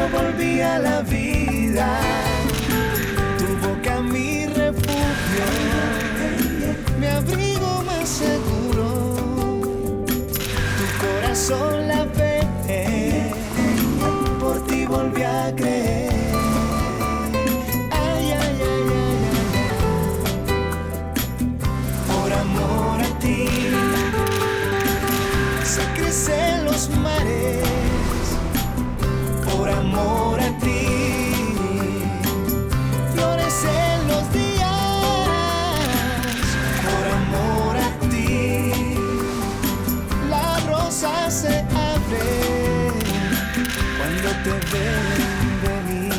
volví a la vida. Tu boca mi refugio, mi abrigo más seguro. Tu corazón la ve, por ti volví a creer. Ay, ay, ay, ay, ay, ay. Por amor a ti se crecen los mares. Por amor a ti florecen los días. Por amor a ti la rosa se abre cuando te ven venir.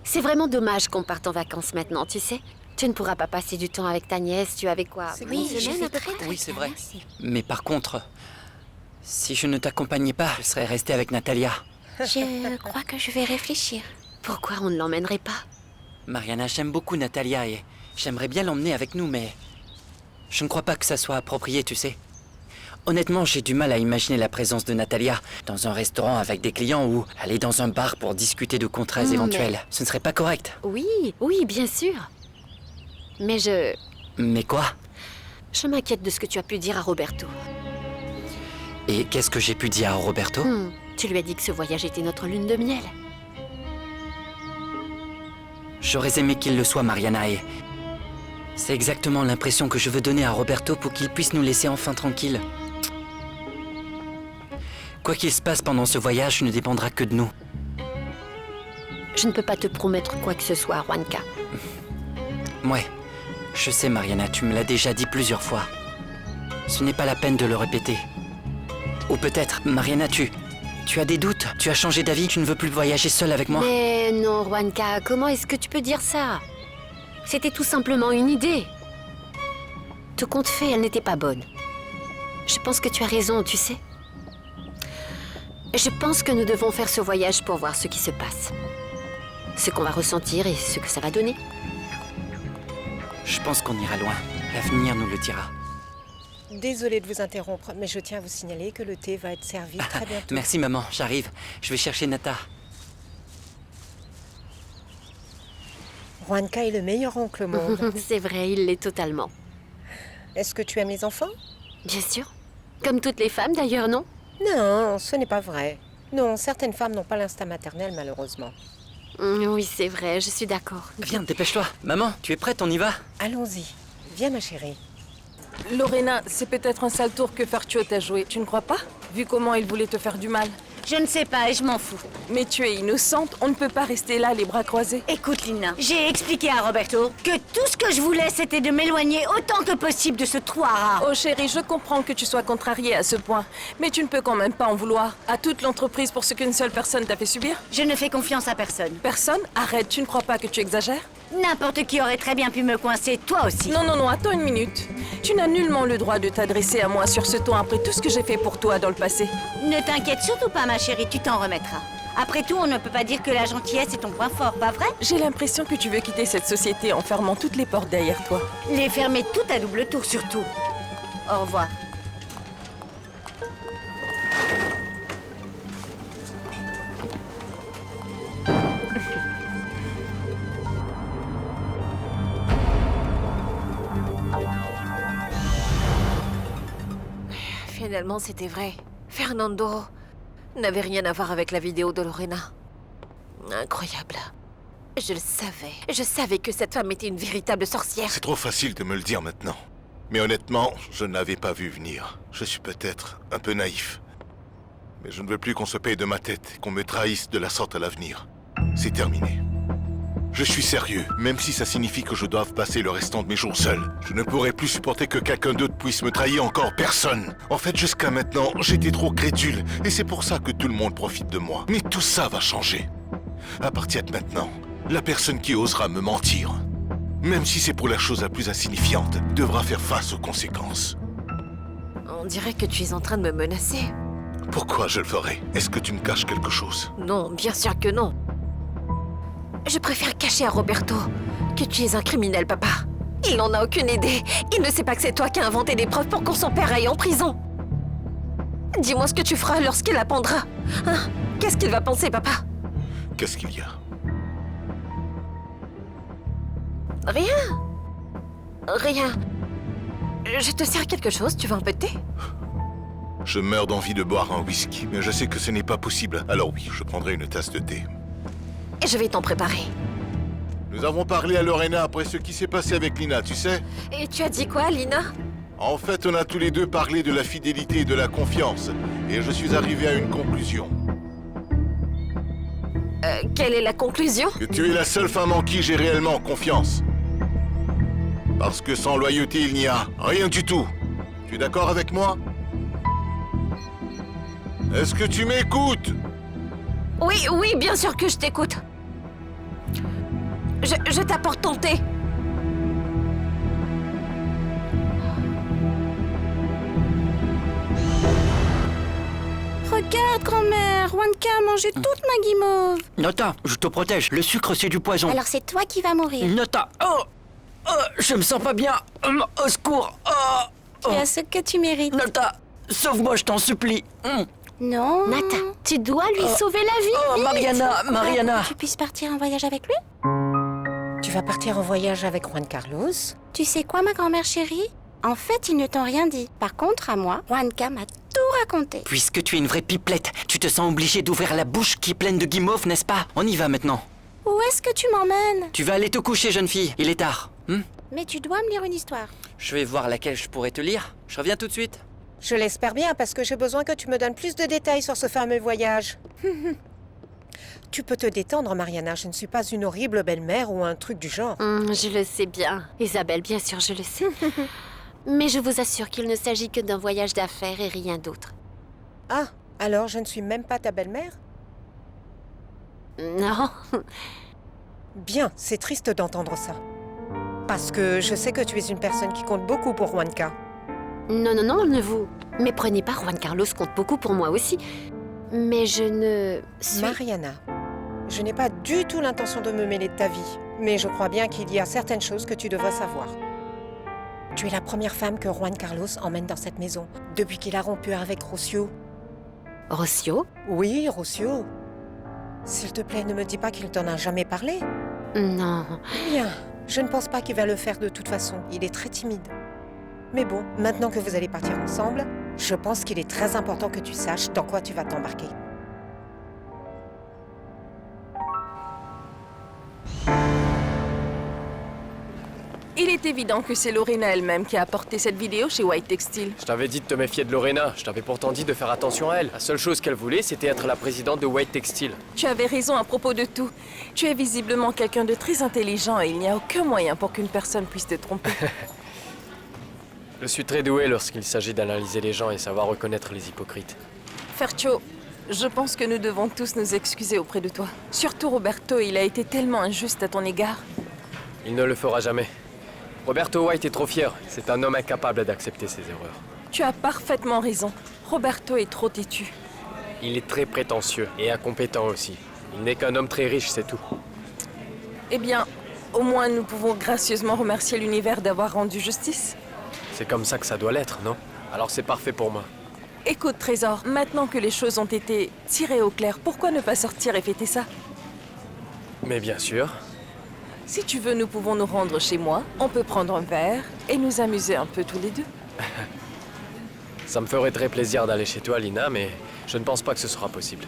C'est vraiment dommage qu'on parte en vacances maintenant, tu sais. Tu ne pourras pas passer du temps avec ta nièce, tu avais quoi? Oui, une semaine je à peu près? Oui, c'est vrai. Mais par contre, si je ne t'accompagnais pas, je serais resté avec Natalia. Je crois que je vais réfléchir. Pourquoi on ne l'emmènerait pas? Mariana, j'aime beaucoup Natalia et j'aimerais bien l'emmener avec nous, mais je ne crois pas que ça soit approprié, tu sais. Honnêtement, j'ai du mal à imaginer la présence de Natalia dans un restaurant avec des clients ou aller dans un bar pour discuter de contrats éventuels. Ce ne serait pas correct. Oui, oui, bien sûr. Mais Mais quoi? je m'inquiète de ce que tu as pu dire à Roberto. Et qu'est-ce que j'ai pu dire à Roberto? Tu lui as dit que ce voyage était notre lune de miel. J'aurais aimé qu'il le soit, Mariana, et c'est exactement l'impression que je veux donner à Roberto pour qu'il puisse nous laisser enfin tranquilles. Quoi qu'il se passe pendant ce voyage ne dépendra que de nous. Je ne peux pas te promettre quoi que ce soit, Juanca. Ouais, je sais, Mariana, tu me l'as déjà dit plusieurs fois. Ce n'est pas la peine de le répéter. Ou peut-être, Mariana, tu as des doutes? Tu as changé d'avis? Tu ne veux plus voyager seule avec moi? Mais non, Juanca, comment est-ce que tu peux dire ça? C'était tout simplement une idée. Tout compte fait, elle n'était pas bonne. Je pense que tu as raison, tu sais. Je pense que nous devons faire ce voyage pour voir ce qui se passe. Ce qu'on va ressentir et ce que ça va donner. Je pense qu'on ira loin. L'avenir nous le dira. Désolée de vous interrompre, mais je tiens à vous signaler que le thé va être servi très bientôt. Merci, maman. J'arrive. Je vais chercher Nata. Juanca est le meilleur oncle au monde. C'est vrai, il l'est totalement. Est-ce que tu aimes les enfants? Bien sûr. Comme toutes les femmes d'ailleurs, non? Non, ce n'est pas vrai. Non, certaines femmes n'ont pas l'instinct maternel, malheureusement. Oui, c'est vrai, je suis d'accord. Viens, dépêche-toi. Maman, tu es prête? On y va? Allons-y. Viens, ma chérie. Lorena, c'est peut-être un sale tour que Fercio t'a joué, tu ne crois pas? Vu comment il voulait te faire du mal. Je ne sais pas et je m'en fous. Mais tu es innocente, on ne peut pas rester là les bras croisés. Écoute, Lina, j'ai expliqué à Roberto que tout ce que je voulais, c'était de m'éloigner autant que possible de ce trou à rats. Oh chérie, je comprends que tu sois contrariée à ce point, mais tu ne peux quand même pas en vouloir à toute l'entreprise pour ce qu'une seule personne t'a fait subir. Je ne fais confiance à personne. Personne? Arrête, tu ne crois pas que tu exagères? N'importe qui aurait très bien pu me coincer, toi aussi. Non, non, non, attends une minute. Tu n'as nullement le droit de t'adresser à moi sur ce ton après tout ce que j'ai fait pour toi dans le passé. Ne t'inquiète surtout pas, ma chérie, tu t'en remettras. Après tout, on ne peut pas dire que la gentillesse est ton point fort, pas vrai? J'ai l'impression que tu veux quitter cette société en fermant toutes les portes derrière toi. Les fermer toutes à double tour, surtout. Au revoir. Finalement, c'était vrai. Fernando n'avait rien à voir avec la vidéo de Lorena. Incroyable. Je le savais. Je savais que cette femme était une véritable sorcière. C'est trop facile de me le dire maintenant. Mais honnêtement, je ne l'avais pas vu venir. Je suis peut-être un peu naïf. Mais je ne veux plus qu'on se paye de ma tête et qu'on me trahisse de la sorte à l'avenir. C'est terminé. Je suis sérieux, même si ça signifie que je doive passer le restant de mes jours seul. Je ne pourrai plus supporter que quelqu'un d'autre puisse me trahir encore personne. En fait, jusqu'à maintenant, j'étais trop crédule, et c'est pour ça que tout le monde profite de moi. Mais tout ça va changer. À partir de maintenant, la personne qui osera me mentir, même si c'est pour la chose la plus insignifiante, devra faire face aux conséquences. On dirait que tu es en train de me menacer. Pourquoi je le ferais? Est-ce que tu me caches quelque chose? Non, bien sûr que non. Je préfère cacher à Roberto que tu es un criminel, papa. Il n'en a aucune idée. Il ne sait pas que c'est toi qui as inventé des preuves pour qu'on son père aille en prison. Dis-moi ce que tu feras lorsqu'il apprendra. Hein? Qu'est-ce qu'il va penser, papa? Qu'est-ce qu'il y a? Rien. Rien. Je te sers quelque chose, tu veux un peu de thé? Je meurs d'envie de boire un whisky, mais je sais que ce n'est pas possible. Alors oui, je prendrai une tasse de thé. Et je vais t'en préparer. Nous avons parlé à Lorena après ce qui s'est passé avec Lina, tu sais? Et tu as dit quoi, Lina? En fait, on a tous les deux parlé de la fidélité et de la confiance. Et je suis arrivé à une conclusion. Quelle est la conclusion? Que tu es la seule femme en qui j'ai réellement confiance. Parce que sans loyauté, il n'y a rien du tout. Tu es d'accord avec moi? Est-ce que tu m'écoutes? Oui, oui, bien sûr que je t'écoute. Je t'apporte ton thé. Regarde, grand-mère, Wanka a mangé toute ma guimauve. Nota, je te protège. Le sucre, c'est du poison. Alors c'est toi qui vas mourir. Nota, je me sens pas bien. Au secours. Tu as ce que tu mérites. Nota, sauve-moi, je t'en supplie. Non. Nata, tu dois lui sauver la vie. Oh, Mariana, Mariana. Tu puisses partir en voyage avec lui? Tu vas partir en voyage avec Juan Carlos? Tu sais quoi, ma grand-mère chérie? En fait, ils ne t'ont rien dit. Par contre, à moi, Wanka m'a tout raconté. Puisque tu es une vraie pipelette, tu te sens obligée d'ouvrir la bouche qui est pleine de guimauves, n'est-ce pas? On y va maintenant. Où est-ce que tu m'emmènes? Tu vas aller te coucher, jeune fille. Il est tard. Mais tu dois me lire une histoire. Je vais voir laquelle je pourrais te lire. Je reviens tout de suite. Je l'espère bien parce que j'ai besoin que tu me donnes plus de détails sur ce fameux voyage. Tu peux te détendre, Mariana. Je ne suis pas une horrible belle-mère ou un truc du genre. Je le sais bien. Isabelle, bien sûr, je le sais. Mais je vous assure qu'il ne s'agit que d'un voyage d'affaires et rien d'autre. Ah, alors je ne suis même pas ta belle-mère? Non. Bien, c'est triste d'entendre ça. Parce que je sais que tu es une personne qui compte beaucoup pour Wanka. Non, non, non, ne vous méprenez pas. Juan Carlos compte beaucoup pour moi aussi. Mais je ne suis... Mariana, je n'ai pas du tout l'intention de me mêler de ta vie. Mais je crois bien qu'il y a certaines choses que tu devrais savoir. Tu es la première femme que Juan Carlos emmène dans cette maison, depuis qu'il a rompu avec Rocio. Rocio? Oui, Rocio. S'il te plaît, ne me dis pas qu'il t'en a jamais parlé. Non. Bien, je ne pense pas qu'il va le faire de toute façon. Il est très timide. Mais bon, maintenant que vous allez partir ensemble, je pense qu'il est très important que tu saches dans quoi tu vas t'embarquer. Il est évident que c'est Lorena elle-même qui a apporté cette vidéo chez White Textile. Je t'avais dit de te méfier de Lorena. Je t'avais pourtant dit de faire attention à elle. La seule chose qu'elle voulait, c'était être la présidente de White Textile. Tu avais raison à propos de tout. Tu es visiblement quelqu'un de très intelligent et il n'y a aucun moyen pour qu'une personne puisse te tromper. Je suis très doué lorsqu'il s'agit d'analyser les gens et savoir reconnaître les hypocrites. Fercho, je pense que nous devons tous nous excuser auprès de toi. Surtout Roberto, il a été tellement injuste à ton égard. Il ne le fera jamais. Roberto White est trop fier. C'est un homme incapable d'accepter ses erreurs. Tu as parfaitement raison. Roberto est trop têtu. Il est très prétentieux et incompétent aussi. Il n'est qu'un homme très riche, c'est tout. Eh bien, au moins nous pouvons gracieusement remercier l'univers d'avoir rendu justice. C'est comme ça que ça doit l'être, non? Alors c'est parfait pour moi. Écoute, Trésor, maintenant que les choses ont été tirées au clair, pourquoi ne pas sortir et fêter ça? Mais bien sûr. Si tu veux, nous pouvons nous rendre chez moi, on peut prendre un verre et nous amuser un peu tous les deux. Ça me ferait très plaisir d'aller chez toi, Lina, mais je ne pense pas que ce sera possible.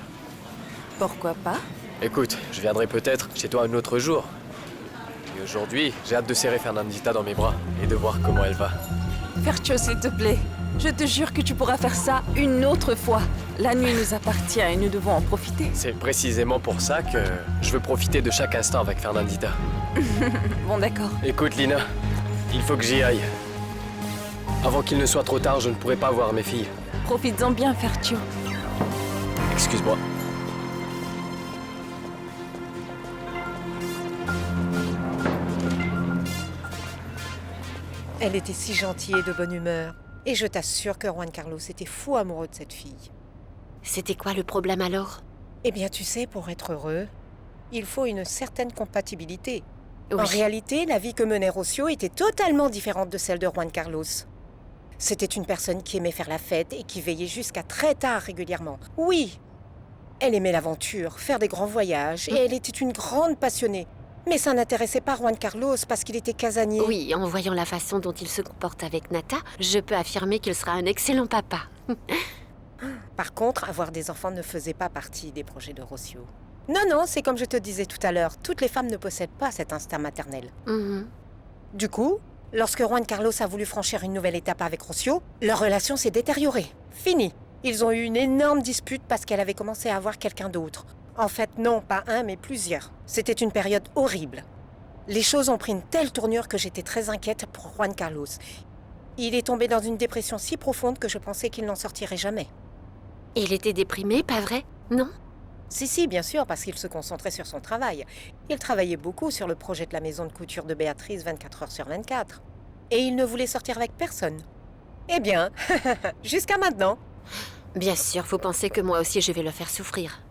Pourquoi pas? Écoute, je viendrai peut-être chez toi un autre jour. Et aujourd'hui, j'ai hâte de serrer Fernandita dans mes bras et de voir comment elle va. Fercho, s'il te plaît, je te jure que tu pourras faire ça une autre fois. La nuit nous appartient et nous devons en profiter. C'est précisément pour ça que je veux profiter de chaque instant avec Fernandita. Bon, d'accord. Écoute, Lina, il faut que j'y aille. Avant qu'il ne soit trop tard, je ne pourrai pas voir mes filles. Profites-en bien, Fercho. Excuse-moi. Elle était si gentille et de bonne humeur. Et je t'assure que Juan Carlos était fou amoureux de cette fille. C'était quoi le problème alors? Eh bien, tu sais, pour être heureux, Il faut une certaine compatibilité. Oui. En réalité, la vie que menait Rocio était totalement différente de celle de Juan Carlos. C'était une personne qui aimait faire la fête et qui veillait jusqu'à très tard régulièrement. Oui, elle aimait l'aventure, faire des grands voyages, et elle était une grande passionnée. Mais ça n'intéressait pas Juan Carlos parce qu'il était casanier. Oui, en voyant la façon dont il se comporte avec Nata, je peux affirmer qu'il sera un excellent papa. Par contre, avoir des enfants ne faisait pas partie des projets de Rocio. Non, non, c'est comme je te disais tout à l'heure, toutes les femmes ne possèdent pas cet instinct maternel. Mhm. Du coup, lorsque Juan Carlos a voulu franchir une nouvelle étape avec Rocio, leur relation s'est détériorée. Fini. Ils ont eu une énorme dispute parce qu'elle avait commencé à avoir quelqu'un d'autre. En fait, non, pas un, mais plusieurs. C'était une période horrible. Les choses ont pris une telle tournure que j'étais très inquiète pour Juan Carlos. Il est tombé dans une dépression si profonde que je pensais qu'il n'en sortirait jamais. Il était déprimé, pas vrai? Non? Si, bien sûr, parce qu'il se concentrait sur son travail. Il travaillait beaucoup sur le projet de la maison de couture de Béatrice 24 heures sur 24. Et il ne voulait sortir avec personne. Eh bien, jusqu'à maintenant. Bien sûr, vous pensez que moi aussi je vais le faire souffrir.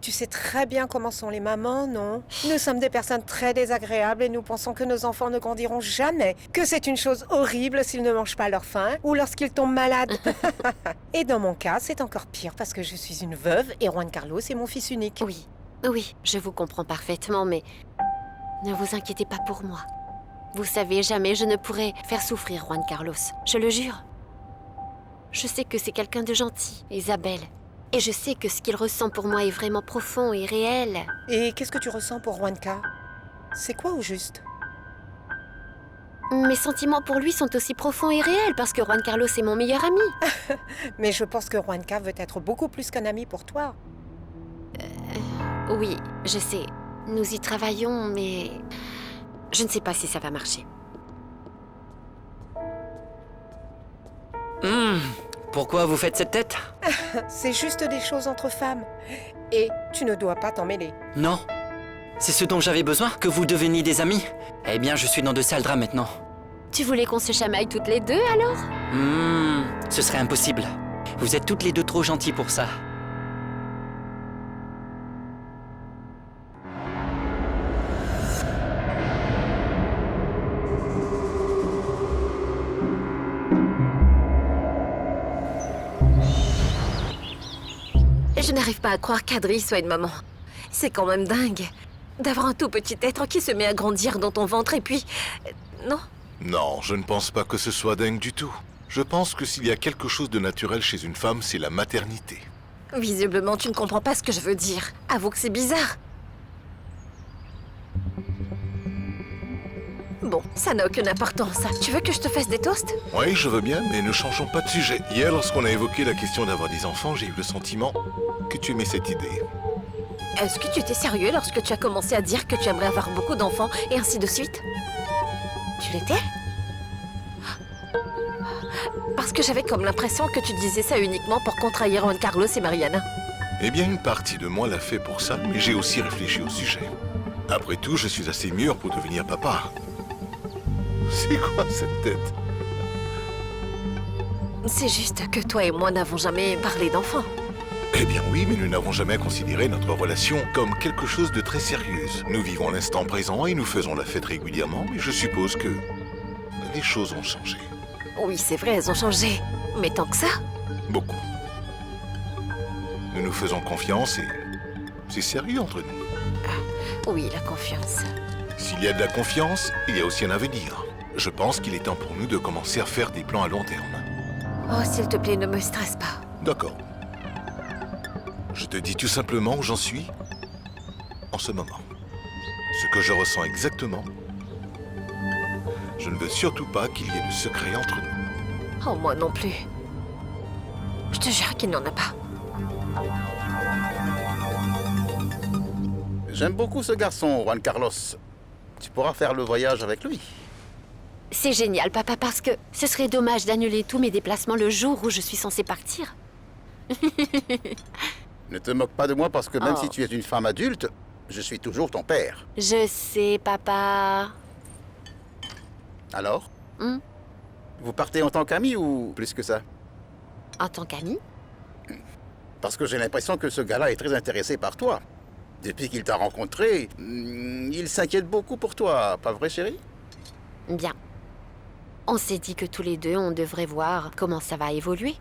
Tu sais très bien comment sont les mamans, non? Nous sommes des personnes très désagréables et nous pensons que nos enfants ne grandiront jamais, que c'est une chose horrible s'ils ne mangent pas leur faim ou lorsqu'ils tombent malades. Et dans mon cas, c'est encore pire parce que je suis une veuve et Juan Carlos est mon fils unique. Oui, oui, je vous comprends parfaitement, mais ne vous inquiétez pas pour moi. Vous savez, jamais je ne pourrai faire souffrir Juan Carlos, je le jure. Je sais que c'est quelqu'un de gentil, Isabelle. Et je sais que ce qu'il ressent pour moi est vraiment profond et réel. Et qu'est-ce que tu ressens pour Juanca? C'est quoi au juste? Mes sentiments pour lui sont aussi profonds et réels parce que Juan Carlos est mon meilleur ami. Mais je pense que Juanca veut être beaucoup plus qu'un ami pour toi. Oui, je sais. Nous y travaillons, mais je ne sais pas si ça va marcher. Pourquoi vous faites cette tête? C'est juste des choses entre femmes. Et tu ne dois pas t'en mêler. Non. C'est ce dont j'avais besoin, que vous deveniez des amis. Eh bien, je suis dans de sales draps maintenant. Tu voulais qu'on se chamaille toutes les deux, alors? Ce serait impossible. Vous êtes toutes les deux trop gentilles pour ça. Je n'arrive pas à croire qu'Adri soit une maman. C'est quand même dingue d'avoir un tout petit être qui se met à grandir dans ton ventre et puis... Non? Non, je ne pense pas que ce soit dingue du tout. Je pense que s'il y a quelque chose de naturel chez une femme, c'est la maternité. Visiblement, tu ne comprends pas ce que je veux dire. Avoue que c'est bizarre. Bon, ça n'a aucune importance. Tu veux que je te fasse des toasts? Oui, je veux bien, mais ne changeons pas de sujet. Hier, lorsqu'on a évoqué la question d'avoir des enfants, j'ai eu le sentiment que tu aimais cette idée. Est-ce que tu étais sérieux lorsque tu as commencé à dire que tu aimerais avoir beaucoup d'enfants et ainsi de suite? Tu l'étais? Parce que j'avais comme l'impression que tu disais ça uniquement pour contrarier Juan Carlos et Mariana. Eh bien, une partie de moi l'a fait pour ça, mais j'ai aussi réfléchi au sujet. Après tout, je suis assez mûr pour devenir papa. C'est quoi cette tête? C'est juste que toi et moi n'avons jamais parlé d'enfants. Eh bien oui, mais nous n'avons jamais considéré notre relation comme quelque chose de très sérieux. Nous vivons l'instant présent et nous faisons la fête régulièrement, mais je suppose que les choses ont changé. Oui, c'est vrai, elles ont changé. Mais tant que ça? Beaucoup. Nous nous faisons confiance et c'est sérieux entre nous. Oui, la confiance. S'il y a de la confiance, il y a aussi un avenir. Je pense qu'il est temps pour nous de commencer à faire des plans à long terme. Oh, s'il te plaît, ne me stresse pas. D'accord. Je te dis tout simplement où j'en suis en ce moment. Ce que je ressens exactement. Je ne veux surtout pas qu'il y ait de secret entre nous. Oh, moi non plus. Je te jure qu'il n'en a pas. J'aime beaucoup ce garçon, Juan Carlos. Tu pourras faire le voyage avec lui. C'est génial, papa, parce que ce serait dommage d'annuler tous mes déplacements le jour où je suis censée partir. Ne te moque pas de moi parce que même Oh. si tu es une femme adulte, je suis toujours ton père. Je sais, papa. Alors? Hmm? Vous partez en tant qu'amis ou plus que ça? En tant qu'ami? Parce que j'ai l'impression que ce gars-là est très intéressé par toi. Depuis qu'il t'a rencontré, il s'inquiète beaucoup pour toi, pas vrai chérie? Bien. On s'est dit que tous les deux, on devrait voir comment ça va évoluer.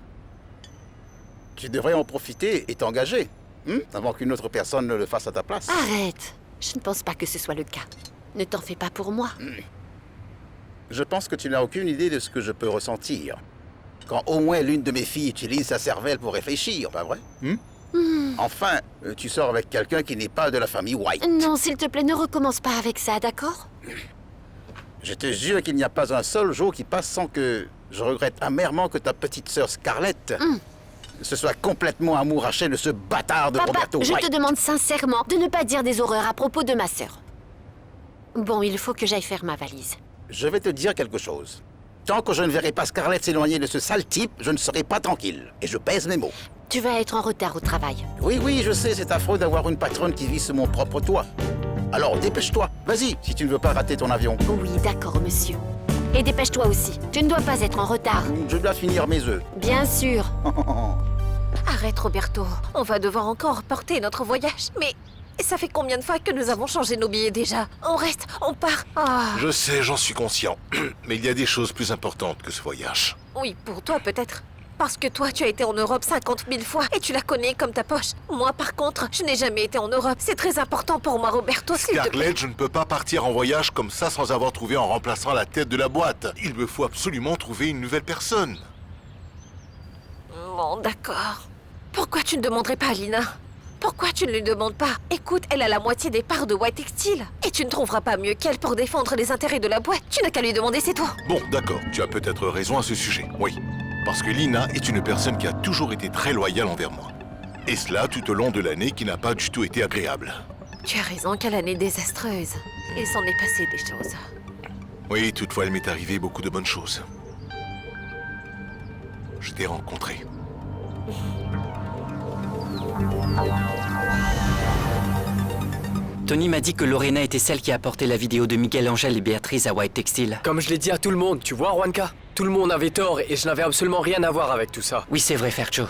Tu devrais en profiter et t'engager, avant qu'une autre personne ne le fasse à ta place. Arrête! Je ne pense pas que ce soit le cas. Ne t'en fais pas pour moi. Je pense que tu n'as aucune idée de ce que je peux ressentir. Quand au moins l'une de mes filles utilise sa cervelle pour réfléchir, pas vrai? Enfin, tu sors avec quelqu'un qui n'est pas de la famille White. Non, s'il te plaît, ne recommence pas avec ça, d'accord? Je te jure qu'il n'y a pas un seul jour qui passe sans que je regrette amèrement que ta petite sœur Scarlett se soit complètement amourachée de ce bâtard de Papa, Roberto je White. te demande sincèrement de ne pas dire des horreurs à propos de ma sœur. Bon, il faut que j'aille faire ma valise. Je vais te dire quelque chose. Tant que je ne verrai pas Scarlett s'éloigner de ce sale type, je ne serai pas tranquille. Et je pèse mes mots. Tu vas être en retard au travail. Oui, je sais, c'est affreux d'avoir une patronne qui vit sur mon propre toit. Alors dépêche-toi, vas-y, si tu ne veux pas rater ton avion. Oui, d'accord, monsieur. Et dépêche-toi aussi. Tu ne dois pas être en retard. Je dois finir mes œufs. Bien sûr. Arrête, Roberto. On va devoir encore reporter notre voyage. Mais ça fait combien de fois que nous avons changé nos billets déjà? On reste, on part. Ah. Je sais, j'en suis conscient. Mais il y a des choses plus importantes que ce voyage. Oui, pour toi peut-être. Parce que toi, tu as été en Europe 50 000 fois et tu la connais comme ta poche. Moi, par contre, je n'ai jamais été en Europe. C'est très important pour moi, Roberto, s'il te plaît. Scarlett, je ne peux pas partir en voyage comme ça sans avoir trouvé en remplaçant la tête de la boîte. Il me faut absolument trouver une nouvelle personne. Bon, d'accord. Pourquoi tu ne demanderais pas à Lina? Pourquoi tu ne lui demandes pas? Écoute, elle a la moitié des parts de White Textile. Et tu ne trouveras pas mieux qu'elle pour défendre les intérêts de la boîte. Tu n'as qu'à lui demander, c'est toi. Bon, d'accord, tu as peut-être raison à ce sujet, oui. Parce que Lina est une personne qui a toujours été très loyale envers moi. Et cela tout au long de l'année qui n'a pas du tout été agréable. Tu as raison, quelle année désastreuse. Il s'en est passé des choses. Oui, toutefois, il m'est arrivé beaucoup de bonnes choses. Je t'ai rencontré. Tony m'a dit que Lorena était celle qui a apporté la vidéo de Miguel Angel et Béatrice à White Textile. Comme je l'ai dit à tout le monde, tu vois, Juanca? Tout le monde avait tort et je n'avais absolument rien à voir avec tout ça. Oui, c'est vrai, Fercho.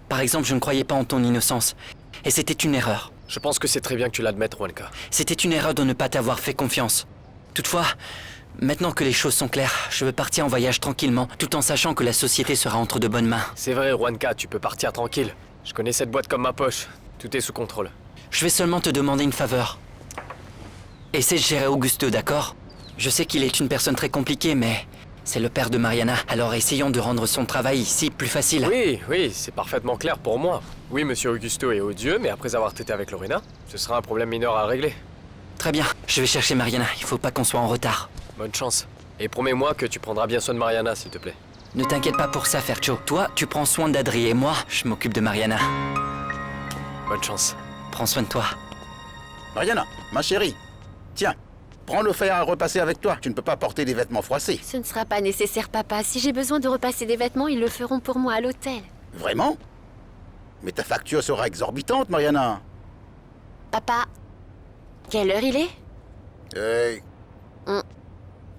Par exemple, je ne croyais pas en ton innocence. Et c'était une erreur. Je pense que c'est très bien que tu l'admettes, Juanca. C'était une erreur de ne pas t'avoir fait confiance. Toutefois, maintenant que les choses sont claires, je veux partir en voyage tranquillement, tout en sachant que la société sera entre de bonnes mains. C'est vrai, Juanca, tu peux partir tranquille. Je connais cette boîte comme ma poche. Tout est sous contrôle. Je vais seulement te demander une faveur. Essaie de gérer Augusto, d'accord? Je sais qu'il est une personne très compliquée, mais c'est le père de Mariana. Alors essayons de rendre son travail ici plus facile. Oui, c'est parfaitement clair pour moi. Oui, monsieur Augusto est odieux, mais après avoir tété avec Lorena, ce sera un problème mineur à régler. Très bien, je vais chercher Mariana. Il faut pas qu'on soit en retard. Bonne chance. Et promets-moi que tu prendras bien soin de Mariana, s'il te plaît. Ne t'inquiète pas pour ça, Fercho. Toi, tu prends soin d'Adri et moi, je m'occupe de Mariana. Bonne chance. Prends soin de toi. Mariana, ma chérie, tiens, prends le fer à repasser avec toi. Tu ne peux pas porter des vêtements froissés. Ce ne sera pas nécessaire, papa. Si j'ai besoin de repasser des vêtements, ils le feront pour moi à l'hôtel. Vraiment? Mais ta facture sera exorbitante, Mariana. Papa, quelle heure il est?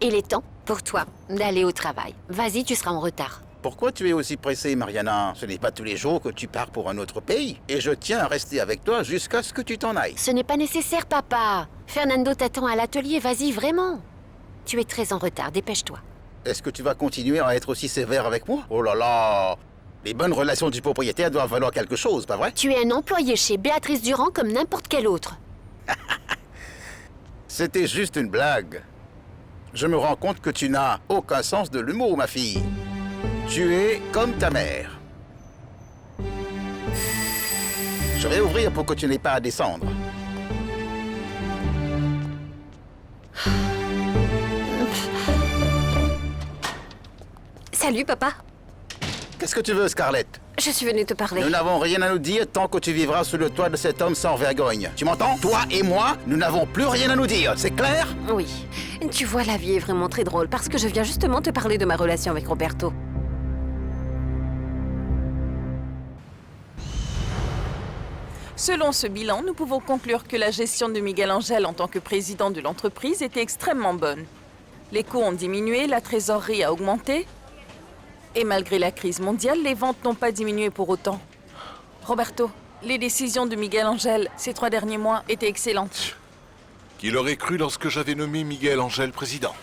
Il est temps pour toi d'aller au travail. Vas-y, tu seras en retard. Pourquoi tu es aussi pressée, Mariana? Ce n'est pas tous les jours que tu pars pour un autre pays. Et je tiens à rester avec toi jusqu'à ce que tu t'en ailles. Ce n'est pas nécessaire, papa. Fernando t'attend à l'atelier, vas-y, vraiment. Tu es très en retard, dépêche-toi. Est-ce que tu vas continuer à être aussi sévère avec moi? Oh là là! Les bonnes relations du propriétaire doivent valoir quelque chose, pas vrai? Tu es un employé chez Béatrice Durand comme n'importe quel autre. C'était juste une blague. Je me rends compte que tu n'as aucun sens de l'humour, ma fille. Tu es comme ta mère. Je vais ouvrir pour que tu n'aies pas à descendre. Salut, papa. Qu'est-ce que tu veux, Scarlett? Je suis venue te parler. Nous n'avons rien à nous dire tant que tu vivras sous le toit de cet homme sans vergogne. Tu m'entends? Toi et moi, nous n'avons plus rien à nous dire, c'est clair? Oui. Tu vois, la vie est vraiment très drôle parce que je viens justement te parler de ma relation avec Roberto. Selon ce bilan, nous pouvons conclure que la gestion de Miguel Angel en tant que président de l'entreprise était extrêmement bonne. Les coûts ont diminué, la trésorerie a augmenté. Et malgré la crise mondiale, les ventes n'ont pas diminué pour autant. Roberto, Les décisions de Miguel Angel ces 3 derniers mois étaient excellentes. Qui l'aurait cru lorsque j'avais nommé Miguel Angel président?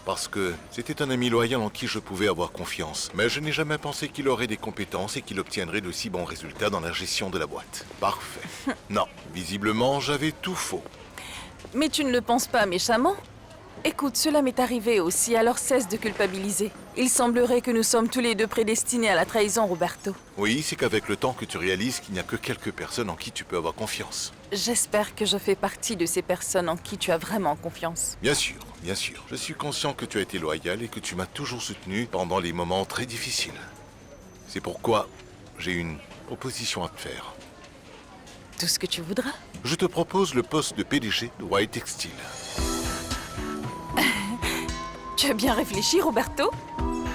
Parce que c'était un ami loyal en qui je pouvais avoir confiance. Mais je n'ai jamais pensé qu'il aurait des compétences et qu'il obtiendrait de si bons résultats dans la gestion de la boîte. Parfait. Non, visiblement, j'avais tout faux. Mais tu ne le penses pas méchamment? Écoute, cela m'est arrivé aussi, alors cesse de culpabiliser. Il semblerait que nous sommes tous les deux prédestinés à la trahison, Roberto. Oui, c'est qu'avec le temps que tu réalises qu'il n'y a que quelques personnes en qui tu peux avoir confiance. J'espère que je fais partie de ces personnes en qui tu as vraiment confiance. Bien sûr, bien sûr. Je suis conscient que tu as été loyal et que tu m'as toujours soutenu pendant les moments très difficiles. C'est pourquoi j'ai une proposition à te faire. Tout ce que tu voudras. Je te propose le poste de PDG de White Textile. Tu as bien réfléchi, Roberto?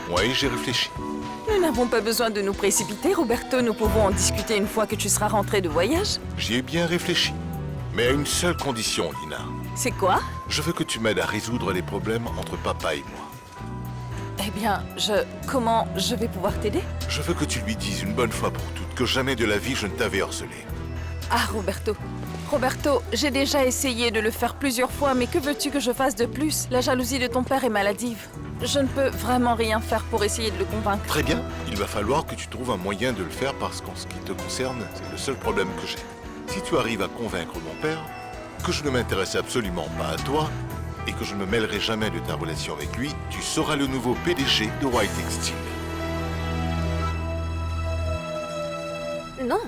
Oui, j'ai réfléchi. Nous n'avons pas besoin de nous précipiter, Roberto. Nous pouvons en discuter une fois que tu seras rentré de voyage. J'y ai bien réfléchi. Mais à une seule condition, Lina. C'est quoi? Je veux que tu m'aides à résoudre les problèmes entre papa et moi. Eh bien, comment je vais pouvoir t'aider? Je veux que tu lui dises une bonne fois pour toutes que jamais de la vie je ne t'avais harcelé. Ah, Roberto. Roberto, j'ai déjà essayé de le faire plusieurs fois, mais que veux-tu que je fasse de plus? La jalousie de ton père est maladive. Je ne peux vraiment rien faire pour essayer de le convaincre. Très bien. Il va falloir que tu trouves un moyen de le faire parce qu'en ce qui te concerne, c'est le seul problème que j'ai. Si tu arrives à convaincre mon père que je ne m'intéresse absolument pas à toi et que je ne me mêlerai jamais de ta relation avec lui, tu seras le nouveau PDG de White Textile. Non.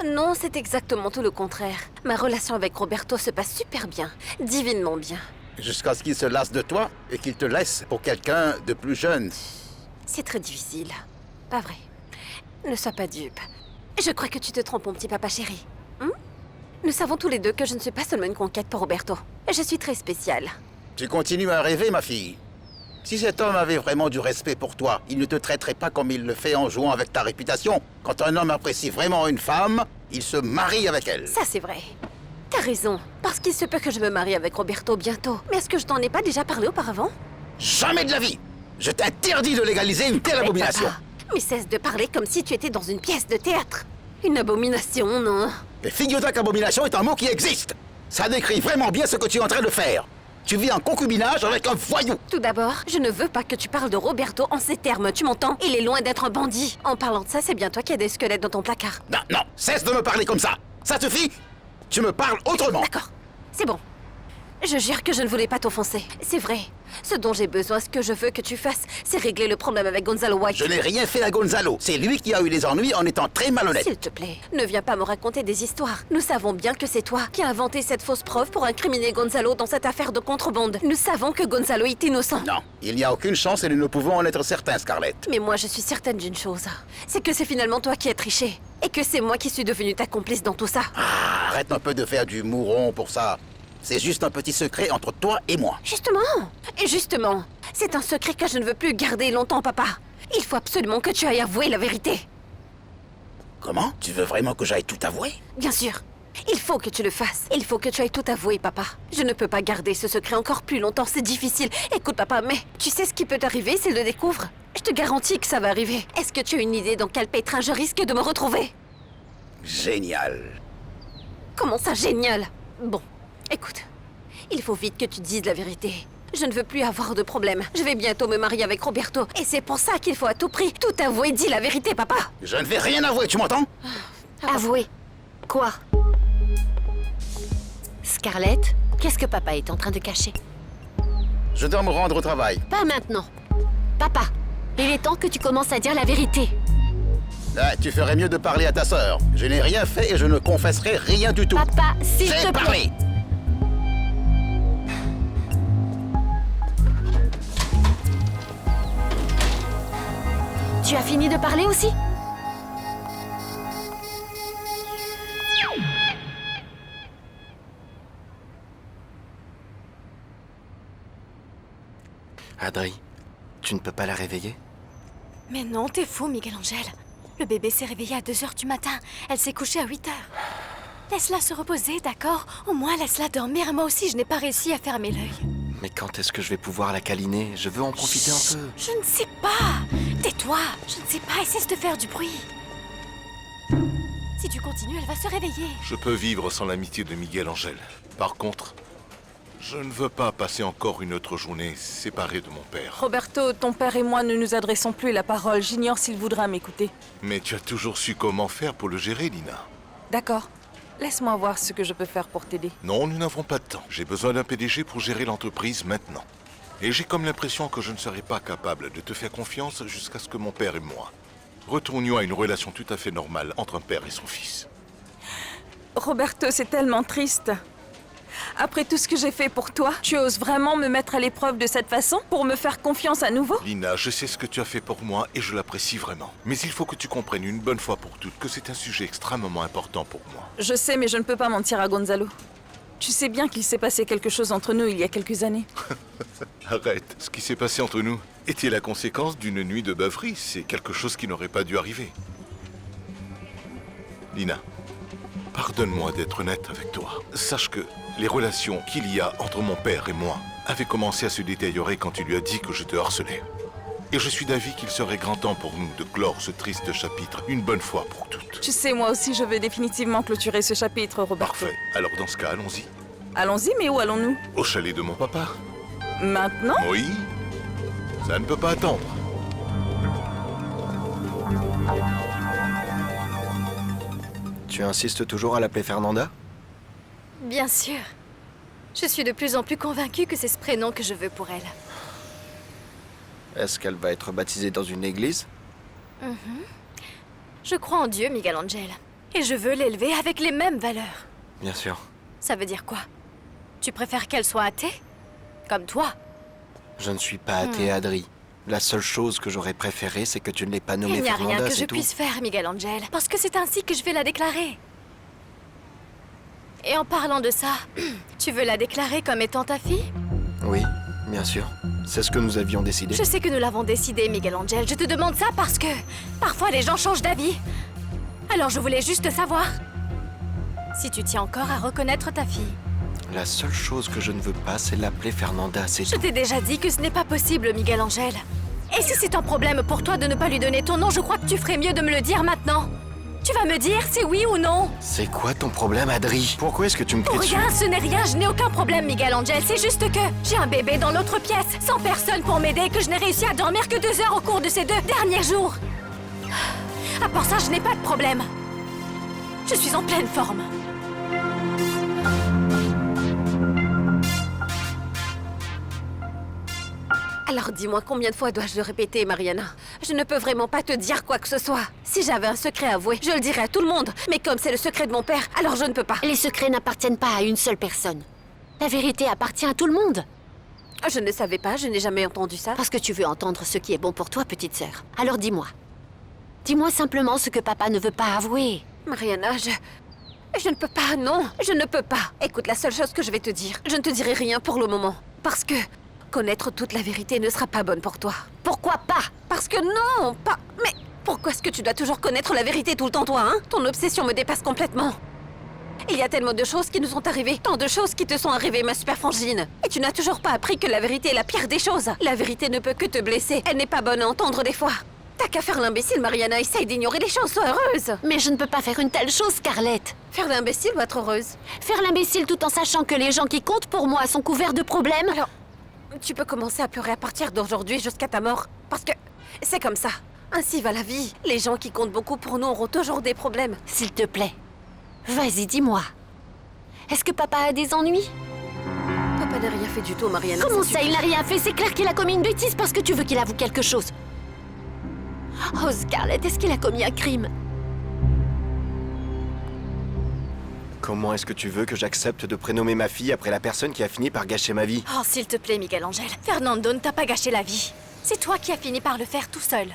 Non, c'est exactement tout le contraire. Ma relation avec Roberto se passe super bien. Divinement bien. Jusqu'à ce qu'il se lasse de toi et qu'il te laisse pour quelqu'un de plus jeune. C'est très difficile. Pas vrai. Ne sois pas dupe. Je crois que tu te trompes, mon petit papa chéri. Nous savons tous les deux que je ne suis pas seulement une conquête pour Roberto. Je suis très spéciale. Tu continues à rêver, ma fille. Si cet homme avait vraiment du respect pour toi, il ne te traiterait pas comme il le fait en jouant avec ta réputation. Quand un homme apprécie vraiment une femme, il se marie avec elle. Ça, c'est vrai. T'as raison, parce qu'il se peut que je me marie avec Roberto bientôt. Mais est-ce que je t'en ai pas déjà parlé auparavant? Jamais de la vie! Je t'interdis de légaliser une telle abomination. Papa, mais cesse de parler comme si tu étais dans une pièce de théâtre. Une abomination, non? Mais figure-toi qu'abomination est un mot qui existe. Ça décrit vraiment bien ce que tu es en train de faire. Tu vis en concubinage avec un voyou. Tout d'abord, je ne veux pas que tu parles de Roberto en ces termes, tu m'entends? Il est loin d'être un bandit. En parlant de ça, c'est bien toi qui as des squelettes dans ton placard. Non, non, cesse de me parler comme ça. Ça suffit? Tu me parles autrement. D'accord, c'est bon. Je jure que je ne voulais pas t'offenser. C'est vrai. Ce dont j'ai besoin, ce que je veux que tu fasses, c'est régler le problème avec Gonzalo White. Je n'ai rien fait à Gonzalo. C'est lui qui a eu des ennuis en étant très malhonnête. S'il te plaît, ne viens pas me raconter des histoires. Nous savons bien que c'est toi qui as inventé cette fausse preuve pour incriminer Gonzalo dans cette affaire de contrebande. Nous savons que Gonzalo est innocent. Non, il n'y a aucune chance et nous ne pouvons en être certains, Scarlett. Mais moi, je suis certaine d'une chose. C'est que c'est finalement toi qui as triché. Et que c'est moi qui suis devenue ta complice dans tout ça. Ah, arrête un peu de faire du mouron pour ça. C'est juste un petit secret entre toi et moi. Justement, et justement, c'est un secret que je ne veux plus garder longtemps, papa. Il faut absolument que tu ailles avouer la vérité. Comment? Tu veux vraiment que j'aille tout avouer? Bien sûr. Il faut que tu le fasses. Il faut que tu ailles tout avouer, papa. Je ne peux pas garder ce secret encore plus longtemps, c'est difficile. Écoute, papa, mais tu sais ce qui peut t'arriver s'il le découvre? Je te garantis que ça va arriver. Est-ce que tu as une idée dans quel pétrin je risque de me retrouver? Génial. Comment ça, génial? Bon. Écoute, il faut vite que tu dises la vérité. Je ne veux plus avoir de problème. Je vais bientôt me marier avec Roberto. Et c'est pour ça qu'il faut à tout prix tout avouer. Dis la vérité, papa. Je ne vais rien avouer, tu m'entends? Avouer? Quoi? Scarlett, qu'est-ce que papa est en train de cacher? Je dois me rendre au travail. Pas maintenant. Papa, il est temps que tu commences à dire la vérité. Ah, tu ferais mieux de parler à ta sœur. Je n'ai rien fait et je ne confesserai rien du tout. Papa, s'il te J'ai plaît. parlé. Tu as fini de parler aussi? Adri, tu ne peux pas la réveiller? Mais non, t'es fou, Miguel Angel. Le bébé s'est réveillé à 2h du matin. Elle s'est couchée à 8h. Laisse-la se reposer, d'accord? Au moins, laisse-la dormir. Moi aussi, je n'ai pas réussi à fermer l'œil. Mais quand est-ce que je vais pouvoir la câliner? Je veux en profiter un peu. Je ne sais pas. Tais-toi. Je ne sais pas. Cesse de faire du bruit. Si tu continues, elle va se réveiller. Je peux vivre sans l'amitié de Miguel Angel. Par contre, je ne veux pas passer encore une autre journée séparée de mon père. Roberto, ton père et moi ne nous adressons plus la parole. J'ignore s'il voudra m'écouter. Mais tu as toujours su comment faire pour le gérer, Lina. D'accord. Laisse-moi voir ce que je peux faire pour t'aider. Non, nous n'avons pas de temps. J'ai besoin d'un PDG pour gérer l'entreprise maintenant. Et j'ai comme l'impression que je ne serai pas capable de te faire confiance jusqu'à ce que mon père et moi retournions à une relation tout à fait normale entre un père et son fils. Roberto, c'est tellement triste. Après tout ce que j'ai fait pour toi, tu oses vraiment me mettre à l'épreuve de cette façon pour me faire confiance à nouveau? Lina, je sais ce que tu as fait pour moi et je l'apprécie vraiment. Mais il faut que tu comprennes une bonne fois pour toutes que c'est un sujet extrêmement important pour moi. Je sais, mais je ne peux pas mentir à Gonzalo. Tu sais bien qu'il s'est passé quelque chose entre nous il y a quelques années. Arrête. Ce qui s'est passé entre nous était la conséquence d'une nuit de beuverie. C'est quelque chose qui n'aurait pas dû arriver. Lina, pardonne-moi d'être honnête avec toi. Sache que les relations qu'il y a entre mon père et moi avaient commencé à se détériorer quand tu lui as dit que je te harcelais. Et je suis d'avis qu'il serait grand temps pour nous de clore ce triste chapitre une bonne fois pour toutes. Tu sais, moi aussi, je veux définitivement clôturer ce chapitre, Roberto. Parfait. Alors dans ce cas, allons-y. Allons-y, mais où allons-nous? Au chalet de mon papa. Maintenant? Oui. Ça ne peut pas attendre. Tu insistes toujours à l'appeler Fernanda? Bien sûr. Je suis de plus en plus convaincue que c'est ce prénom que je veux pour elle. Est-ce qu'elle va être baptisée dans une église? Je crois en Dieu, Miguel Angel. Et je veux l'élever avec les mêmes valeurs. Bien sûr. Ça veut dire quoi? Tu préfères qu'elle soit athée? Comme toi? Je ne suis pas athée, Adri. La seule chose que j'aurais préférée, c'est que tu ne l'aies pas nommée Il n'y a Fernanda, rien que je c'est tout. puisse faire, Miguel Angel. Parce que c'est ainsi que je vais la déclarer. Et en parlant de ça, tu veux la déclarer comme étant ta fille? Oui, bien sûr. C'est ce que nous avions décidé. Je sais que nous l'avons décidé, Miguel Angel. Je te demande ça parce que parfois les gens changent d'avis. Alors je voulais juste savoir si tu tiens encore à reconnaître ta fille. La seule chose que je ne veux pas, c'est l'appeler Fernanda, c'est Je tout. t'ai déjà dit que ce n'est pas possible, Miguel Angel. Et si c'est un problème pour toi de ne pas lui donner ton nom, je crois que tu ferais mieux de me le dire maintenant. Tu vas me dire si oui ou non. C'est quoi ton problème, Adri? Pourquoi est-ce que tu me cries dessus? Rien, ce n'est rien, je n'ai aucun problème, Miguel Angel. C'est juste que j'ai un bébé dans l'autre pièce, sans personne pour m'aider, que je n'ai réussi à dormir que 2 heures au cours de ces 2 derniers jours. À part ça, je n'ai pas de problème. Je suis en pleine forme. Alors dis-moi, combien de fois dois-je le répéter, Mariana? Je ne peux vraiment pas te dire quoi que ce soit. Si j'avais un secret à avouer, je le dirais à tout le monde. Mais comme c'est le secret de mon père, alors je ne peux pas. Les secrets n'appartiennent pas à une seule personne. La vérité appartient à tout le monde. Je ne savais pas, je n'ai jamais entendu ça. Parce que tu veux entendre ce qui est bon pour toi, petite sœur. Alors dis-moi. Dis-moi simplement ce que papa ne veut pas avouer. Mariana, je ne peux pas, non, je ne peux pas. Écoute, la seule chose que je vais te dire, je ne te dirai rien pour le moment. Parce que connaître toute la vérité ne sera pas bonne pour toi. Pourquoi pas? Parce que non, pas... Mais pourquoi est-ce que tu dois toujours connaître la vérité tout le temps, toi, hein? Ton obsession me dépasse complètement. Il y a tellement de choses qui nous sont arrivées, tant de choses qui te sont arrivées, ma super frangine. Et tu n'as toujours pas appris que la vérité est la pire des choses. La vérité ne peut que te blesser. Elle n'est pas bonne à entendre des fois. T'as qu'à faire l'imbécile, Mariana. Essaye d'ignorer les choses, sois heureuse. Mais je ne peux pas faire une telle chose, Scarlett. Faire l'imbécile ou être heureuse? Faire l'imbécile tout en sachant que les gens qui comptent pour moi sont couverts de problèmes. Alors, tu peux commencer à pleurer à partir d'aujourd'hui jusqu'à ta mort. Parce que c'est comme ça. Ainsi va la vie. Les gens qui comptent beaucoup pour nous auront toujours des problèmes. S'il te plaît, vas-y, dis-moi. Est-ce que papa a des ennuis? Papa n'a rien fait du tout, Mariana. Comment ça, il n'a rien fait? C'est clair qu'il a commis une bêtise parce que tu veux qu'il avoue quelque chose. Oh, Scarlett, est-ce qu'il a commis un crime? Comment est-ce que tu veux que j'accepte de prénommer ma fille après la personne qui a fini par gâcher ma vie? Oh, s'il te plaît, Miguel Angel. Fernando ne t'a pas gâché la vie. C'est toi qui as fini par le faire tout seul.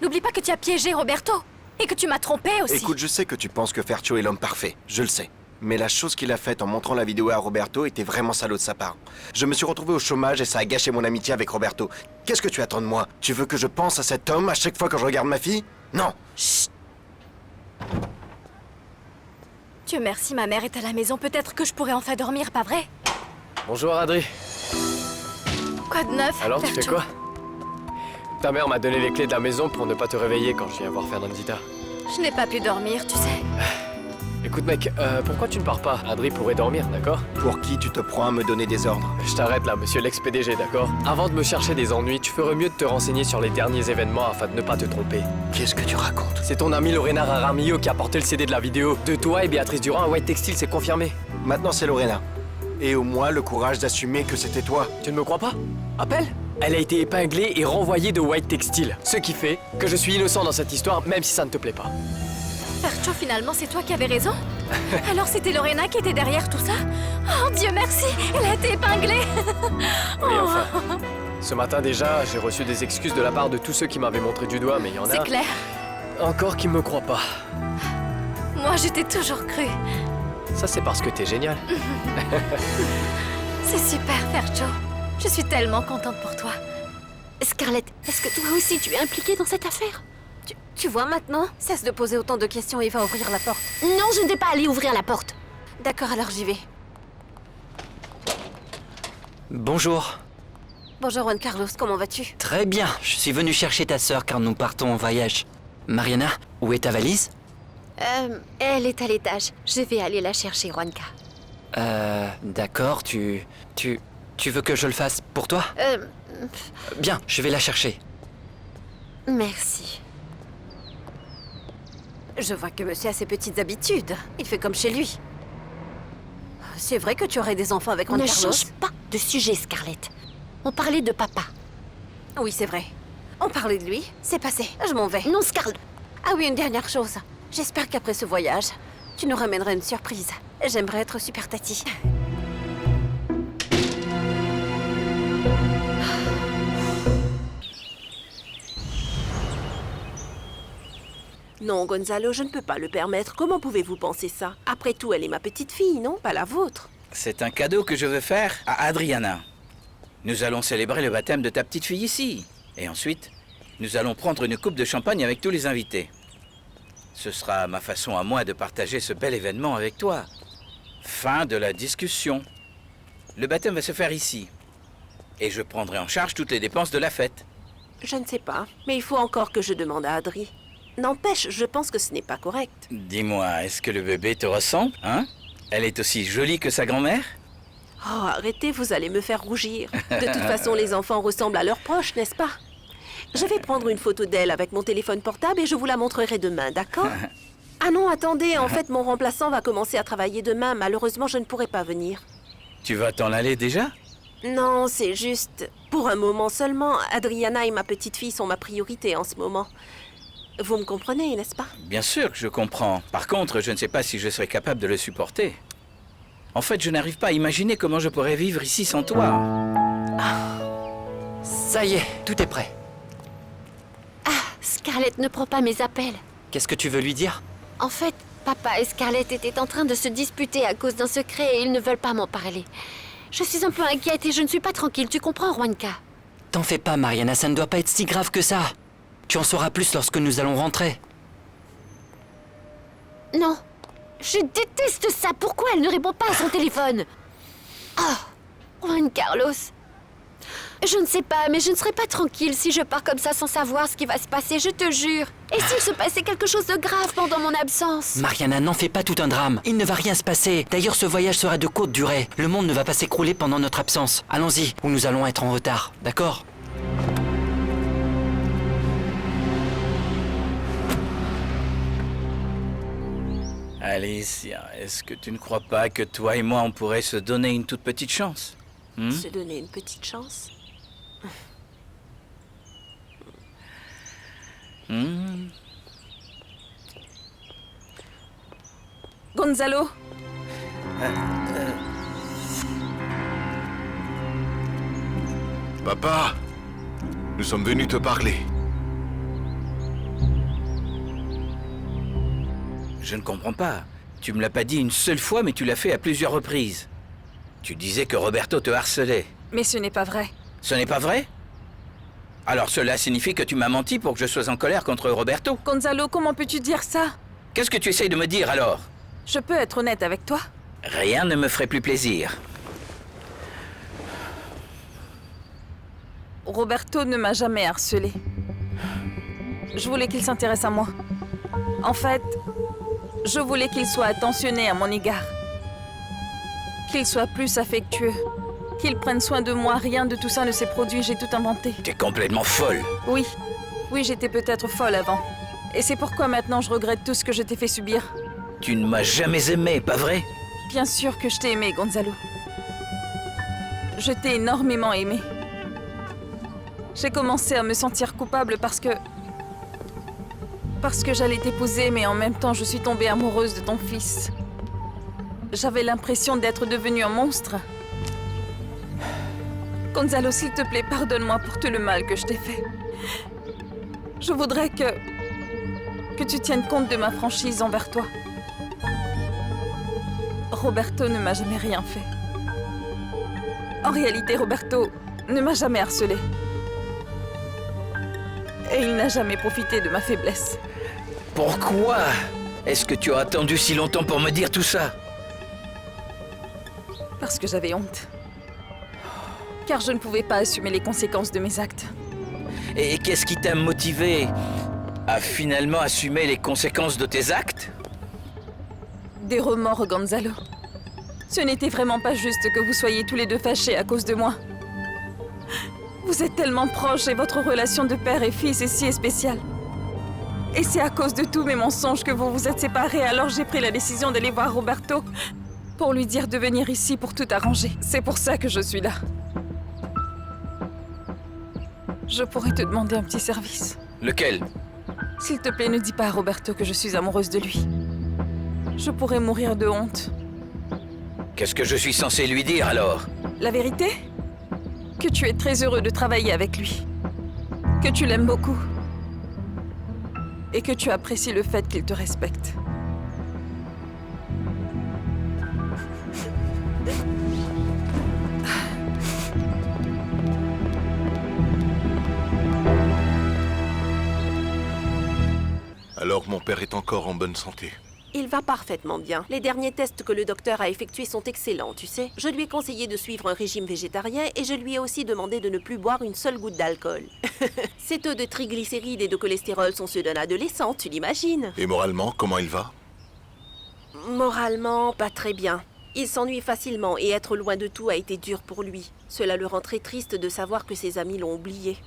N'oublie pas que tu as piégé Roberto. Et que tu m'as trompé aussi. Écoute, je sais que tu penses que Fercio est l'homme parfait. Je le sais. Mais la chose qu'il a faite en montrant la vidéo à Roberto était vraiment salaud de sa part. Je me suis retrouvé au chômage et ça a gâché mon amitié avec Roberto. Qu'est-ce que tu attends de moi? Tu veux que je pense à cet homme à chaque fois que je regarde ma fille? Non! Chut! Dieu merci, ma mère est à la maison. Peut-être que je pourrais enfin dormir, pas vrai? Bonjour, Adri. Quoi de neuf? Alors, tu fais Fercho? quoi? Ta mère m'a donné les clés de la maison pour ne pas te réveiller quand je viens voir Fernandita. Je n'ai pas pu dormir, tu sais. Écoute mec, pourquoi tu ne pars pas? Adri pourrait dormir, d'accord? Pour qui tu te prends à me donner des ordres? Je t'arrête là, monsieur l'ex-PDG, d'accord? Avant de me chercher des ennuis, tu ferais mieux de te renseigner sur les derniers événements afin de ne pas te tromper. Qu'est-ce que tu racontes? C'est ton ami Lorena Raramillo qui a porté le CD de la vidéo. De toi et Béatrice Durand à White Textile, c'est confirmé. Maintenant c'est Lorena. Et au moins le courage d'assumer que c'était toi. Tu ne me crois pas? Appelle. Elle a été épinglée et renvoyée de White Textile. Ce qui fait que je suis innocent dans cette histoire, même si ça ne te plaît pas. Fercho, finalement, c'est toi qui avais raison? Alors c'était Lorena qui était derrière tout ça? Oh Dieu merci, elle a été épinglée. Oui, enfin. Ce matin déjà, j'ai reçu des excuses de la part de tous ceux qui m'avaient montré du doigt, mais il y en a... C'est clair. Encore qui me croient pas. Moi, je t'ai toujours cru. Ça, c'est parce que t'es génial. C'est super, Fercho. Je suis tellement contente pour toi. Scarlett, est-ce que toi aussi tu es impliquée dans cette affaire? Tu vois maintenant? Cesse de poser autant de questions et va ouvrir la porte. Non, je ne vais pas aller ouvrir la porte. D'accord, alors j'y vais. Bonjour. Bonjour Juan Carlos, comment vas-tu? Très bien, je suis venu chercher ta sœur car nous partons en voyage. Mariana, où est ta valise? Elle est à l'étage. Je vais aller la chercher, Juanca. D'accord, tu veux que je le fasse pour toi? Bien, je vais la chercher. Merci. Je vois que monsieur a ses petites habitudes. Il fait comme chez lui. C'est vrai que tu aurais des enfants avec Juan Ne Carlos? change pas de sujet, Scarlett. On parlait de papa. Oui, c'est vrai. On parlait de lui. C'est passé. Je m'en vais. Non, Scarlett. Ah oui, une dernière chose. J'espère qu'après ce voyage, tu nous ramèneras une surprise. J'aimerais être super tati. Non, Gonzalo, je ne peux pas le permettre. Comment pouvez-vous penser ça? Après tout, elle est ma petite fille, non? Pas la vôtre. C'est un cadeau que je veux faire à Adriana. Nous allons célébrer le baptême de ta petite fille ici. Et ensuite, nous allons prendre une coupe de champagne avec tous les invités. Ce sera ma façon à moi de partager ce bel événement avec toi. Fin de la discussion. Le baptême va se faire ici. Et je prendrai en charge toutes les dépenses de la fête. Je ne sais pas, mais il faut encore que je demande à Adri. N'empêche, je pense que ce n'est pas correct. Dis-moi, est-ce que le bébé te ressemble, hein? Elle est aussi jolie que sa grand-mère? Oh, arrêtez, vous allez me faire rougir. De toute façon, les enfants ressemblent à leurs proches, n'est-ce pas? Je vais prendre une photo d'elle avec mon téléphone portable et je vous la montrerai demain, d'accord? Ah non, attendez, en fait, mon remplaçant va commencer à travailler demain. Malheureusement, je ne pourrai pas venir. Tu vas t'en aller déjà? Non, c'est juste... Pour un moment seulement, Adriana et ma petite fille sont ma priorité en ce moment. Vous me comprenez, n'est-ce pas? Bien sûr que je comprends. Par contre, je ne sais pas si je serai capable de le supporter. En fait, je n'arrive pas à imaginer comment je pourrais vivre ici sans toi. Ça y est, tout est prêt. Scarlett ne prend pas mes appels. Qu'est-ce que tu veux lui dire? En fait, papa et Scarlett étaient en train de se disputer à cause d'un secret et ils ne veulent pas m'en parler. Je suis un peu inquiète et je ne suis pas tranquille, tu comprends, Juanca? T'en fais pas, Mariana, ça ne doit pas être si grave que ça. Tu en sauras plus lorsque nous allons rentrer. Non. Je déteste ça. Pourquoi elle ne répond pas à son téléphone? Oh, Juan Carlos. Je ne sais pas, mais je ne serai pas tranquille si je pars comme ça sans savoir ce qui va se passer, je te jure. Et s'il se passait quelque chose de grave pendant mon absence? Mariana, n'en fais pas tout un drame. Il ne va rien se passer. D'ailleurs, ce voyage sera de courte durée. Le monde ne va pas s'écrouler pendant notre absence. Allons-y, ou nous allons être en retard, d'accord? Alicia, est-ce que tu ne crois pas que toi et moi, on pourrait se donner une toute petite chance? Se donner une petite chance? Gonzalo? Papa, nous sommes venus te parler. Je ne comprends pas. Tu me l'as pas dit une seule fois, mais tu l'as fait à plusieurs reprises. Tu disais que Roberto te harcelait. Mais ce n'est pas vrai. Ce n'est pas vrai? Alors cela signifie que tu m'as menti pour que je sois en colère contre Roberto? Gonzalo, comment peux-tu dire ça? Qu'est-ce que tu essayes de me dire alors? Je peux être honnête avec toi? Rien ne me ferait plus plaisir. Roberto ne m'a jamais harcelé. Je voulais qu'il s'intéresse à moi. En fait, Je voulais qu'il soit attentionné à mon égard. Qu'il soit plus affectueux. Qu'il prenne soin de moi. Rien de tout ça ne s'est produit, j'ai tout inventé. T'es complètement folle. Oui. Oui, j'étais peut-être folle avant. Et c'est pourquoi maintenant je regrette tout ce que je t'ai fait subir. Tu ne m'as jamais aimé, pas vrai? Bien sûr que je t'ai aimé, Gonzalo. Je t'ai énormément aimé. J'ai commencé à me sentir coupable parce que j'allais t'épouser, mais en même temps, je suis tombée amoureuse de ton fils. J'avais l'impression d'être devenue un monstre. Gonzalo, s'il te plaît, pardonne-moi pour tout le mal que je t'ai fait. Je voudrais que tu tiennes compte de ma franchise envers toi. Roberto ne m'a jamais rien fait. En réalité, Roberto ne m'a jamais harcelée. Et il n'a jamais profité de ma faiblesse. Pourquoi est-ce que tu as attendu si longtemps pour me dire tout ça? Parce que j'avais honte. Car je ne pouvais pas assumer les conséquences de mes actes. Et qu'est-ce qui t'a motivé à finalement assumer les conséquences de tes actes? Des remords, Gonzalo. Ce n'était vraiment pas juste que vous soyez tous les deux fâchés à cause de moi. Vous êtes tellement proches et votre relation de père et fils est si spéciale. Et c'est à cause de tous mes mensonges que vous vous êtes séparés, alors j'ai pris la décision d'aller voir Roberto pour lui dire de venir ici pour tout arranger. C'est pour ça que je suis là. Je pourrais te demander un petit service. Lequel? S'il te plaît, ne dis pas à Roberto que je suis amoureuse de lui. Je pourrais mourir de honte. Qu'est-ce que je suis censé lui dire alors? La vérité? Que tu es très heureux de travailler avec lui. Que tu l'aimes beaucoup. Et que tu apprécies le fait qu'il te respecte. Alors mon père est encore en bonne santé. Il va parfaitement bien. Les derniers tests que le docteur a effectués sont excellents, tu sais. Je lui ai conseillé de suivre un régime végétarien et je lui ai aussi demandé de ne plus boire une seule goutte d'alcool. Ses taux de triglycérides et de cholestérol sont ceux d'un adolescent, tu l'imagines. Et moralement, comment il va? Moralement, pas très bien. Il s'ennuie facilement et être loin de tout a été dur pour lui. Cela le rend très triste de savoir que ses amis l'ont oublié.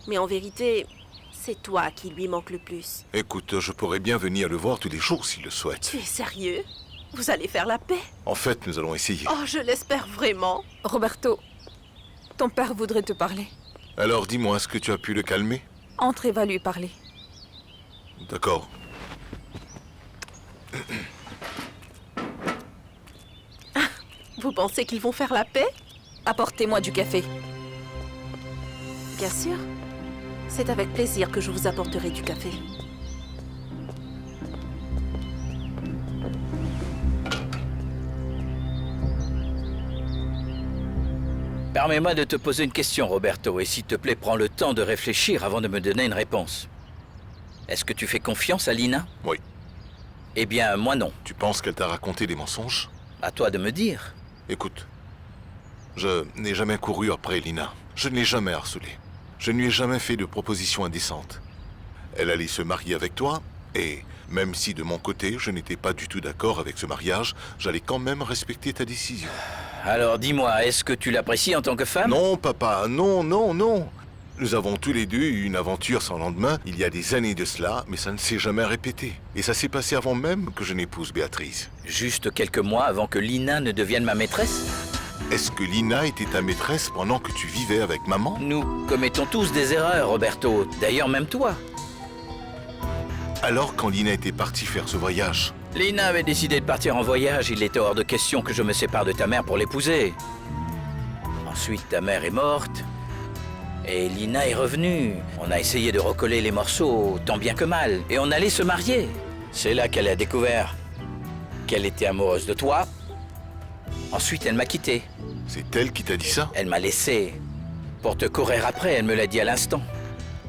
Mais en vérité, c'est toi qui lui manque le plus. Écoute, je pourrais bien venir le voir tous les jours s'il le souhaite. Tu es sérieux? Vous allez faire la paix? En fait, nous allons essayer. Oh, je l'espère vraiment. Roberto, ton père voudrait te parler. Alors dis-moi, est-ce que tu as pu le calmer? Entre et va lui parler. D'accord. Vous pensez qu'ils vont faire la paix? Apportez-moi du café. Bien sûr. C'est avec plaisir que je vous apporterai du café. Permets-moi de te poser une question, Roberto, et s'il te plaît, prends le temps de réfléchir avant de me donner une réponse. Est-ce que tu fais confiance à Lina? Oui. Eh bien, moi non. Tu penses qu'elle t'a raconté des mensonges? À toi de me dire. Écoute, je n'ai jamais couru après Lina. Je ne l'ai jamais harcelée. Je ne lui ai jamais fait de proposition indécente. Elle allait se marier avec toi, et même si de mon côté, je n'étais pas du tout d'accord avec ce mariage, j'allais quand même respecter ta décision. Alors dis-moi, est-ce que tu l'apprécies en tant que femme? Non, papa, non, non, non. Nous avons tous les deux eu une aventure sans lendemain, il y a des années de cela, mais ça ne s'est jamais répété. Et ça s'est passé avant même que je n'épouse Béatrice. Juste quelques mois avant que Lina ne devienne ma maîtresse? Est-ce que Lina était ta maîtresse pendant que tu vivais avec maman? Nous commettons tous des erreurs, Roberto. D'ailleurs, même toi. Alors, quand Lina était partie faire ce voyage? Lina avait décidé de partir en voyage. Il était hors de question que je me sépare de ta mère pour l'épouser. Ensuite, ta mère est morte. Et Lina est revenue. On a essayé de recoller les morceaux, tant bien que mal. Et on allait se marier. C'est là qu'elle a découvert qu'elle était amoureuse de toi. Ensuite, elle m'a quitté. C'est elle qui t'a dit ça? Elle m'a laissé pour te courir après, elle me l'a dit à l'instant.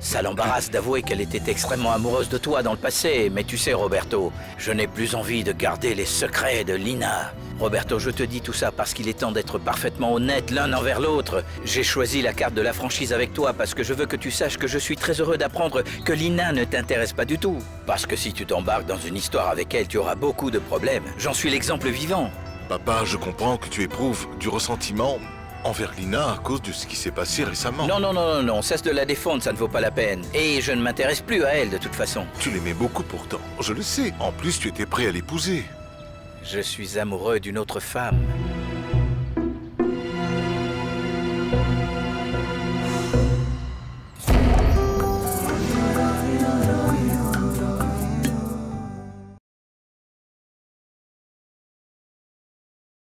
Ça l'embarrasse d'avouer qu'elle était extrêmement amoureuse de toi dans le passé, mais tu sais, Roberto, je n'ai plus envie de garder les secrets de Lina. Roberto, je te dis tout ça parce qu'il est temps d'être parfaitement honnête l'un envers l'autre. J'ai choisi la carte de la franchise avec toi parce que je veux que tu saches que je suis très heureux d'apprendre que Lina ne t'intéresse pas du tout. Parce que si tu t'embarques dans une histoire avec elle, tu auras beaucoup de problèmes. J'en suis l'exemple vivant. Papa, je comprends que tu éprouves du ressentiment envers Lina à cause de ce qui s'est passé récemment. Non, cesse de la défendre, ça ne vaut pas la peine. Et je ne m'intéresse plus à elle de toute façon. Tu l'aimais beaucoup pourtant, je le sais. En plus, tu étais prêt à l'épouser. Je suis amoureux d'une autre femme.